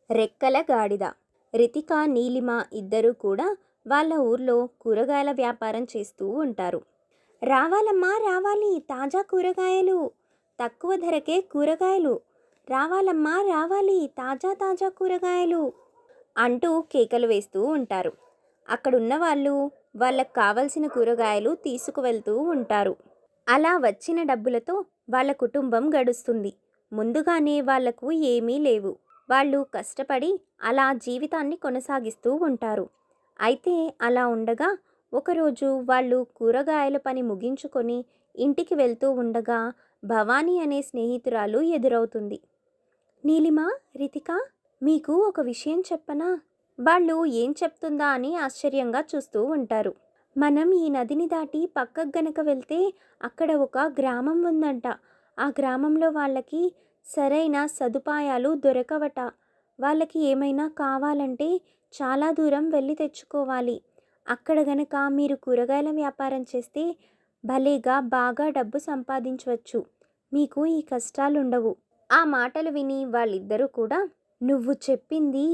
రెక్కల గాడిద. రితిక, నీలిమ ఇద్దరూ కూడా వాళ్ళ ఊర్లో కూరగాయల వ్యాపారం చేస్తూ ఉంటారు. రావాలమ్మా రావాలి, తాజా కూరగాయలు, తక్కువ ధరకే కూరగాయలు, రావాలమ్మా రావాలి, తాజా తాజా కూరగాయలు అంటూ కేకలు వేస్తూ ఉంటారు. అక్కడున్న వాళ్ళు వాళ్ళకు కావలసిన కూరగాయలు తీసుకువెళ్తూ ఉంటారు. అలా వచ్చిన డబ్బులతో వాళ్ళ కుటుంబం గడుస్తుంది. ముందుగానే వాళ్లకు ఏమీ లేవు. వాళ్ళు కష్టపడి అలా జీవితాన్ని కొనసాగిస్తూ ఉంటారు. అయితే అలా ఉండగా ఒకరోజు వాళ్ళు కూరగాయల పని ముగించుకొని ఇంటికి వెళ్తూ ఉండగా భవానీ అనే స్నేహితురాలు ఎదురవుతుంది. నీలిమ, రితిక, మీకు ఒక విషయం చెప్పనా? వాళ్ళు ఏం చెప్తుందా అని ఆశ్చర్యంగా చూస్తూ ఉంటారు. మనం ఈ నదిని దాటి పక్కకు గనక వెళ్తే అక్కడ ఒక గ్రామం ఉందంట. ఆ గ్రామంలో వాళ్ళకి సరైన సదుపాయాలు దొరకవట. వాళ్ళకి ఏమైనా కావాలంటే చాలా దూరం వెళ్ళి తెచ్చుకోవాలి. అక్కడ గనక మీరు కూరగాయల వ్యాపారం చేస్తే భలేగా బాగా డబ్బు సంపాదించవచ్చు. మీకు ఈ కష్టాలుండవు. ఆ మాటలు విని వాళ్ళిద్దరూ కూడా, నువ్వు చెప్పింది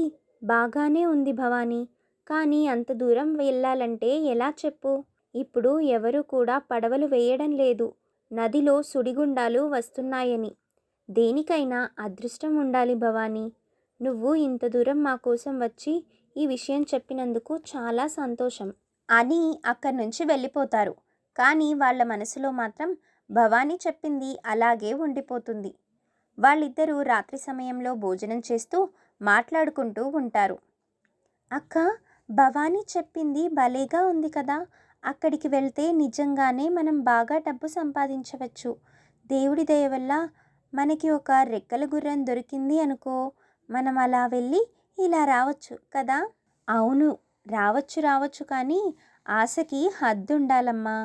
బాగానే ఉంది భవానీ, కానీ అంత దూరం వెళ్ళాలంటే ఎలా చెప్పు? ఇప్పుడు ఎవరు కూడా పడవలు వేయడం లేదు. నదిలో సుడిగుండాలు వస్తున్నాయని. దేనికైనా అదృష్టం ఉండాలి భవానీ. నువ్వు ఇంత దూరం మా కోసం వచ్చి ఈ విషయం చెప్పినందుకు చాలా సంతోషం అని అక్కడి నుంచి వెళ్ళిపోతారు. కానీ వాళ్ళ మనసులో మాత్రం భవానీ చెప్పింది అలాగే ఉండిపోతుంది. వాళ్ళిద్దరూ రాత్రి సమయంలో భోజనం చేస్తూ మాట్లాడుకుంటూ ఉంటారు. అక్క, భవానీ చెప్పింది భలేగా ఉంది కదా. అక్కడికి వెళ్తే నిజంగానే మనం బాగా డబ్బు సంపాదించవచ్చు. దేవుడి దయ వల్ల మనకి ఒక రెక్కల గుర్రం దొరికింది అనుకో, మనం అలా వెళ్ళి ఇలా రావచ్చు కదా. అవును, రావచ్చు కానీ ఆశకి హద్దుండాలమ్మా.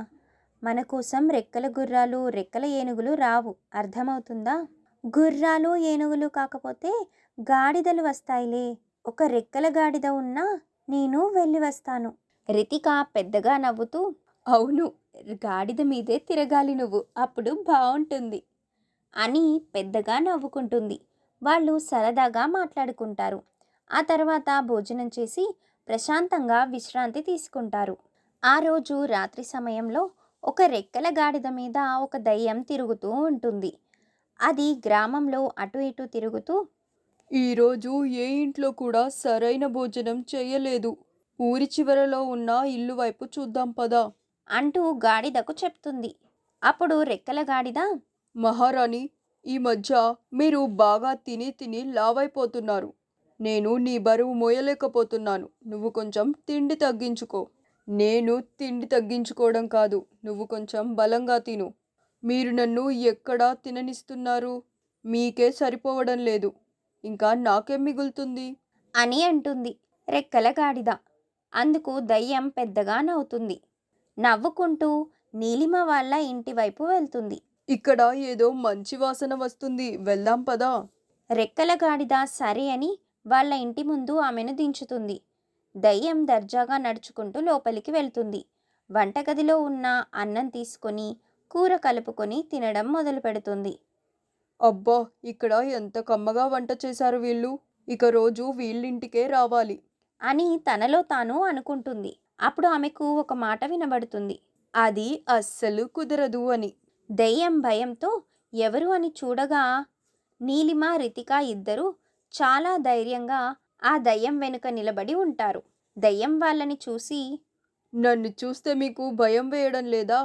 మన కోసం రెక్కల గుర్రాలు, రెక్కల ఏనుగులు రావు, అర్థమవుతుందా? గుర్రాలు ఏనుగులు కాకపోతే గాడిదలు వస్తాయిలే. ఒక రెక్కల గాడిద ఉన్నా నేను వెళ్ళి వస్తాను. రితిక పెద్దగా నవ్వుతూ, అవును, గాడిద మీదే తిరగాలి నువ్వు, అప్పుడు బాగుంటుంది అని పెద్దగా నవ్వుకుంటుంది. వాళ్ళు సరదాగా మాట్లాడుకుంటారు. ఆ తర్వాత భోజనం చేసి ప్రశాంతంగా విశ్రాంతి తీసుకుంటారు. ఆ రోజు రాత్రి సమయంలో ఒక రెక్కల గాడిద మీద ఒక దయ్యం తిరుగుతూ ఉంటుంది. అది గ్రామంలో అటు ఇటు తిరుగుతూ, ఈరోజు ఏ ఇంట్లో కూడా సరైన భోజనం చేయలేదు. ఊరి చివరలో ఉన్న ఇల్లు వైపు చూద్దాం పదా అంటూ గాడిదకు చెప్తుంది. అప్పుడు రెక్కల గాడిద, మహారాణి, ఈ మధ్య మీరు బాగా తిని తిని లావైపోతున్నారు. నేను నీ బరువు మోయలేకపోతున్నాను. నువ్వు కొంచెం తిండి తగ్గించుకో. నేను తిండి తగ్గించుకోవడం కాదు, నువ్వు కొంచెం బలంగా తిను. మీరు నన్ను ఎక్కడా తిననిస్తున్నారు? మీకే సరిపోవడం లేదు, ఇంకా నాకేం మిగులుతుంది అని అంటుంది రెక్కల గాడిద. అందుకు దయ్యం పెద్దగా నవ్వుతుంది. నవ్వుకుంటూ నీలిమ వాళ్ళ ఇంటి వైపు వెళ్తుంది. ఇక్కడ ఏదో మంచి వాసన వస్తుంది, వెళ్దాం పదా. రెక్కల గాడిద సరే అని వాళ్ళ ఇంటి ముందు ఆమెను దించుతుంది. దయ్యం దర్జాగా నడుచుకుంటూ లోపలికి వెళ్తుంది. వంటగదిలో ఉన్న అన్నం తీసుకొని కూర కలుపుకొని తినడం మొదలు పెడుతుంది. అబ్బా, ఇక్కడ ఎంత కమ్మగా వంట చేశారు వీళ్ళు. ఇక రోజు వీళ్ళింటికే రావాలి అని తనలో తాను అనుకుంటుంది. అప్పుడు ఆమెకు ఒక మాట వినబడుతుంది. అది అస్సలు కుదరదు అని. దయ్యం భయంతో ఎవరు అని చూడగా నీలిమ, రితిక ఇద్దరూ చాలా ధైర్యంగా ఆ దయ్యం వెనుక నిలబడి ఉంటారు. దయ్యం వాళ్ళని చూసి, నన్ను చూస్తే మీకు భయం వేయడం లేదా?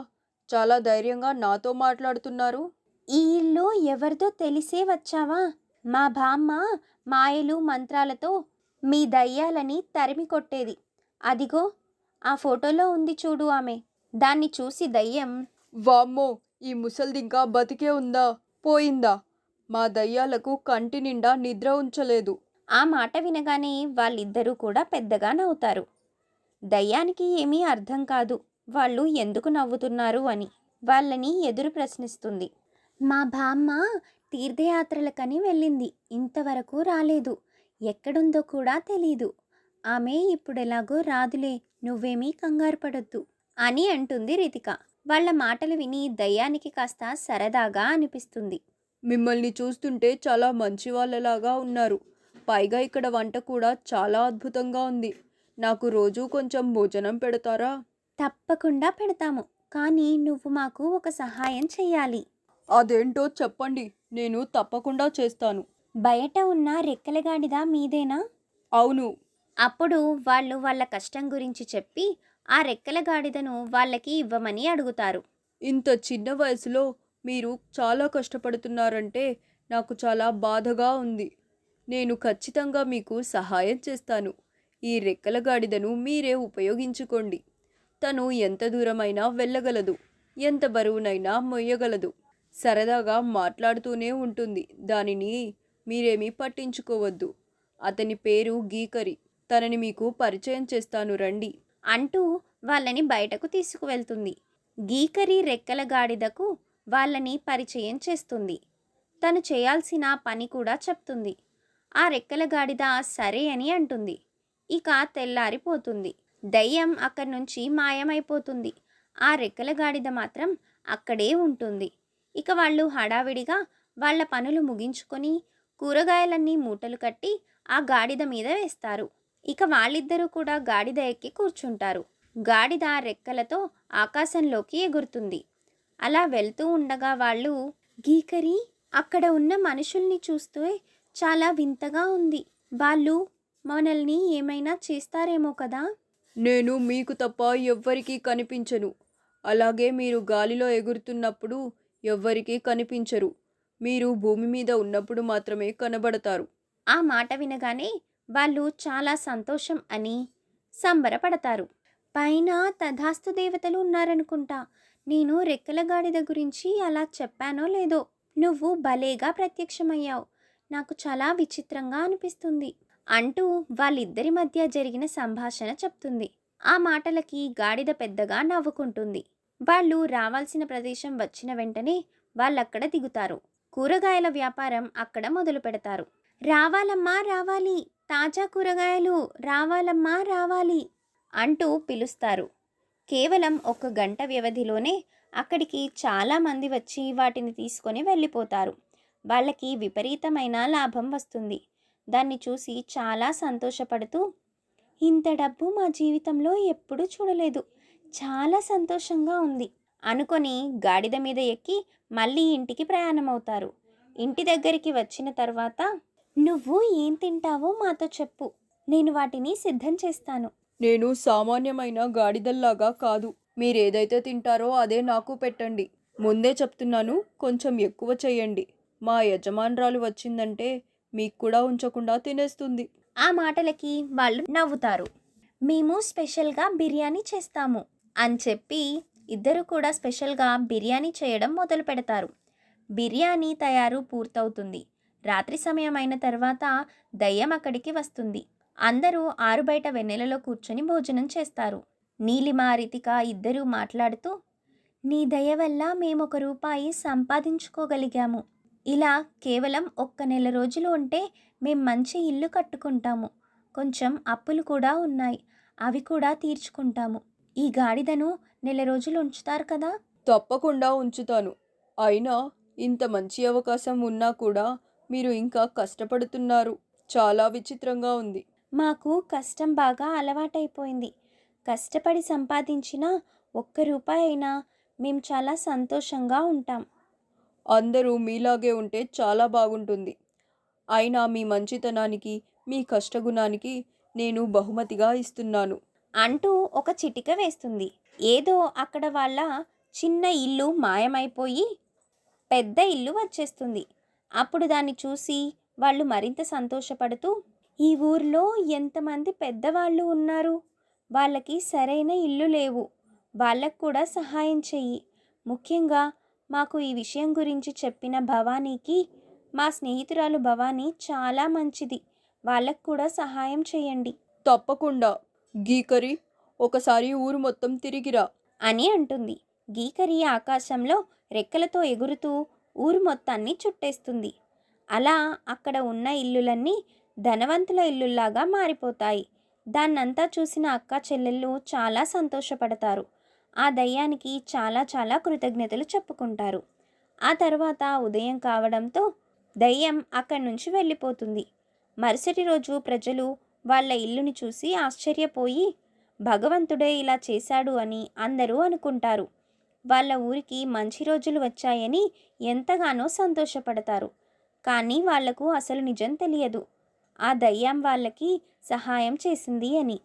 చాలా ధైర్యంగా నాతో మాట్లాడుతున్నారు. ఈ ఇల్లు ఎవరిదో తెలిసే వచ్చావా? మా బామ్మ మాయలు మంత్రాలతో మీ దయ్యాలని తరిమి కొట్టేది. అదిగో ఆ ఫోటోలో ఉంది చూడు ఆమె. దాన్ని చూసి దయ్యం, వామ్మో, ఈ ముసల్దింకా బతికే ఉందా, పోయిందా? మా దయ్యాలకు కంటి నిండా నిద్ర ఉంచలేదు. ఆ మాట వినగానే వాళ్ళిద్దరూ కూడా పెద్దగా నవ్వుతారు. దయ్యానికి ఏమీ అర్థం కాదు వాళ్ళు ఎందుకు నవ్వుతున్నారు అని. వాళ్ళని ఎదురు ప్రశ్నిస్తుంది. మా బామ్మ తీర్థయాత్రలకని వెళ్ళింది, ఇంతవరకు రాలేదు. ఎక్కడుందో కూడా తెలీదు. ఆమె ఇప్పుడెలాగో రాదులే, నువ్వేమీ కంగారు పడొద్దు అని అంటుంది రితిక. వాళ్ళ మాటలు విని దయ్యానికి కాస్త సరదాగా అనిపిస్తుంది. మిమ్మల్ని చూస్తుంటే చాలా మంచి వాళ్ళలాగా ఉన్నారు. పైగా ఇక్కడ వంట కూడా చాలా అద్భుతంగా ఉంది. నాకు రోజూ కొంచెం భోజనం పెడతారా? తప్పకుండా పెడతాము. కానీ నువ్వు మాకు ఒక సహాయం చెయ్యాలి. అదేంటో చెప్పండి. నేను తప్పకుండా చేస్తాను. బయట ఉన్న రెక్కల గాడిద మీదేనా? అవును. అప్పుడు వాళ్ళు వాళ్ళ కష్టం గురించి చెప్పి ఆ రెక్కల గాడిదను వాళ్ళకి ఇవ్వమని అడుగుతారు. ఇంత చిన్న వయసులో మీరు చాలా కష్టపడుతున్నారంటే నాకు చాలా బాధగా ఉంది. నేను ఖచ్చితంగా మీకు సహాయం చేస్తాను. ఈ రెక్కల గాడిదను మీరే ఉపయోగించుకోండి. తను ఎంత దూరమైనా వెళ్ళగలదు. ఎంత బరువునైనా మొయ్యగలదు. సరదాగా మాట్లాడుతూనే ఉంటుంది. దానిని మీరేమీ పట్టించుకోవద్దు. అతని పేరు గీకరి. తనని మీకు పరిచయం చేస్తాను రండి. అంటూ వాళ్ళని బయటకు తీసుకువెళ్తుంది. గీకరి రెక్కల గాడిదకు వాళ్ళని పరిచయం చేస్తుంది. తను చేయాల్సిన పని కూడా చెప్తుంది. ఆ రెక్కల గాడిద సరే అని అంటుంది. ఇక తెల్లారిపోతుంది. దయ్యం అక్కడి నుంచి మాయమైపోతుంది. ఆ రెక్కల గాడిద మాత్రం అక్కడే ఉంటుంది. ఇక వాళ్ళు హడావిడిగా వాళ్ళ పనులు ముగించుకొని కూరగాయలన్నీ మూటలు కట్టి ఆ గాడిద మీద వేస్తారు. ఇక వాళ్ళిద్దరూ కూడా గాడిద ఎక్కి కూర్చుంటారు. గాడిద రెక్కలతో ఆకాశంలోకి ఎగురుతుంది. అలా వెళ్తూ ఉండగా వాళ్ళు, గీకరి, అక్కడ ఉన్న మనుషుల్ని చూస్తే చాలా వింతగా ఉంది. వాళ్ళు మనల్ని ఏమైనా చేస్తారేమో కదా? నేను మీకు తప్ప ఎవ్వరికీ కనిపించను. అలాగే మీరు గాలిలో ఎగురుతున్నప్పుడు ఎవ్వరికీ కనిపించరు. మీరు భూమి మీద ఉన్నప్పుడు మాత్రమే కనబడతారు. ఆ మాట వినగానే వాళ్ళు చాలా సంతోషం అని సంబరపడతారు. పైన తథాస్తు దేవతలు ఉన్నారనుకుంటా. నేను రెక్కల గాడిద గురించి అలా చెప్పానో లేదో, నువ్వు భలేగా ప్రత్యక్షమయ్యావు. నాకు చాలా విచిత్రంగా అనిపిస్తుంది అంటూ వాళ్ళిద్దరి మధ్య జరిగిన సంభాషణ చెప్తుంది. ఆ మాటలకి గాడిద పెద్దగా నవ్వుకుంటుంది. వాళ్ళు రావాల్సిన ప్రదేశం వచ్చిన వెంటనే వాళ్ళక్కడ దిగుతారు. కూరగాయల వ్యాపారం అక్కడ మొదలు పెడతారు. రావాలమ్మా రావాలి, తాజా కూరగాయలు రావాలమ్మా రావాలి అంటూ పిలుస్తారు. కేవలం 1 గంట వ్యవధిలోనే అక్కడికి చాలామంది వచ్చి వాటిని తీసుకొని వెళ్ళిపోతారు. వాళ్ళకి విపరీతమైన లాభం వస్తుంది. దాన్ని చూసి చాలా సంతోషపడుతూ, ఇంత డబ్బు మా జీవితంలో ఎప్పుడూ చూడలేదు, చాలా సంతోషంగా ఉంది అనుకొని గాడిద మీద ఎక్కి మళ్ళీ ఇంటికి ప్రయాణమవుతారు. ఇంటి దగ్గరికి వచ్చిన తర్వాత, నువ్వు ఏం తింటావో మాతో చెప్పు, నేను వాటిని సిద్ధం చేస్తాను. నేను సామాన్యమైన గాడిదల్లాగా కాదు. మీరేదైతే తింటారో అదే నాకు పెట్టండి. ముందే చెప్తున్నాను, కొంచెం ఎక్కువ చేయండి. మా యజమానురాలు వచ్చిందంటే మీకు కూడా ఉంచకుండా తినేస్తుంది. ఆ మాటలకి వాళ్ళు నవ్వుతారు. మేము స్పెషల్గా బిర్యానీ చేస్తాము అని చెప్పి ఇద్దరు కూడా స్పెషల్గా బిర్యానీ చేయడం మొదలు పెడతారు. బిర్యానీ తయారు పూర్తవుతుంది. రాత్రి సమయం అయిన తర్వాత దయ్యం అక్కడికి వస్తుంది. అందరూ ఆరుబయట వెన్నెలలో కూర్చొని భోజనం చేస్తారు. నీలిమ, రితిక ఇద్దరూ మాట్లాడుతూ, నీ దయ వల్ల మేము ₹1 సంపాదించుకోగలిగాము. ఇలా కేవలం 1 నెల రోజులు ఉంటే మేం మంచి ఇల్లు కట్టుకుంటాము. కొంచెం అప్పులు కూడా ఉన్నాయి, అవి కూడా తీర్చుకుంటాము. ఈ గాడిదను నెల రోజులు ఉంచుతారు కదా? తప్పకుండా ఉంచుతాను. అయినా ఇంత మంచి అవకాశం ఉన్నా కూడా మీరు ఇంకా కష్టపడుతున్నారు. చాలా విచిత్రంగా ఉంది. మాకు కష్టం బాగా అలవాటైపోయింది. కష్టపడి సంపాదించిన ₹1 అయినా మేం చాలా సంతోషంగా ఉంటాం. అందరూ మీలాగే ఉంటే చాలా బాగుంటుంది. అయినా మీ మంచితనానికి, మీ కష్టగుణానికి నేను బహుమతిగా ఇస్తున్నాను అంటూ ఒక చిటిక వేస్తుంది. ఏదో అక్కడ వాళ్ళ చిన్న ఇల్లు మాయమైపోయి పెద్ద ఇల్లు వచ్చేస్తుంది. అప్పుడు దాన్ని చూసి వాళ్ళు మరింత సంతోషపడుతూ, ఈ ఊర్లో ఎంతమంది పెద్దవాళ్ళు ఉన్నారు, వాళ్ళకి సరైన ఇల్లు లేవు, వాళ్ళకు కూడా సహాయం చెయ్యి. ముఖ్యంగా మాకు ఈ విషయం గురించి చెప్పిన భవానీకి, మా స్నేహితురాలు భవానీ చాలా మంచిది, వాళ్ళకు కూడా సహాయం చేయండి తప్పకుండా. గీకరి, ఒకసారి ఊరు మొత్తం తిరిగిరా అని అంటుంది. గీకరి ఆకాశంలో రెక్కలతో ఎగురుతూ ఊరు మొత్తాన్ని చుట్టేస్తుంది. అలా అక్కడ ఉన్న ఇల్లులన్నీ ధనవంతుల ఇల్లుల్లాగా మారిపోతాయి. దాన్నంతా చూసిన అక్క చెల్లెళ్ళు చాలా సంతోషపడతారు. ఆ దయ్యానికి చాలా చాలా కృతజ్ఞతలు చెప్పుకుంటారు. ఆ తర్వాత ఉదయం కావడంతో దయ్యం అక్కడి నుంచి వెళ్ళిపోతుంది. మరుసటి రోజు ప్రజలు వాళ్ళ ఇల్లుని చూసి ఆశ్చర్యపోయి భగవంతుడే ఇలా చేశాడు అని అందరూ అనుకుంటారు. వాళ్ళ ఊరికి మంచి రోజులు వచ్చాయని ఎంతగానో సంతోషపడతారు. కానీ వాళ్లకు అసలు నిజం తెలియదు, ఆ దయ్యం వాళ్ళకి సహాయం చేసింది అని.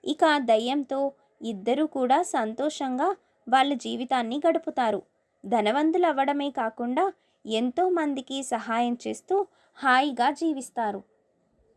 ఇక ఆ దయ్యంతో ఇద్దరూ కూడా సంతోషంగా వాళ్ళ జీవితాన్ని గడుపుతారు. ధనవంతులు అవ్వడమే కాకుండా ఎంతో మందికి సహాయం చేస్తూ హాయిగా జీవిస్తారు.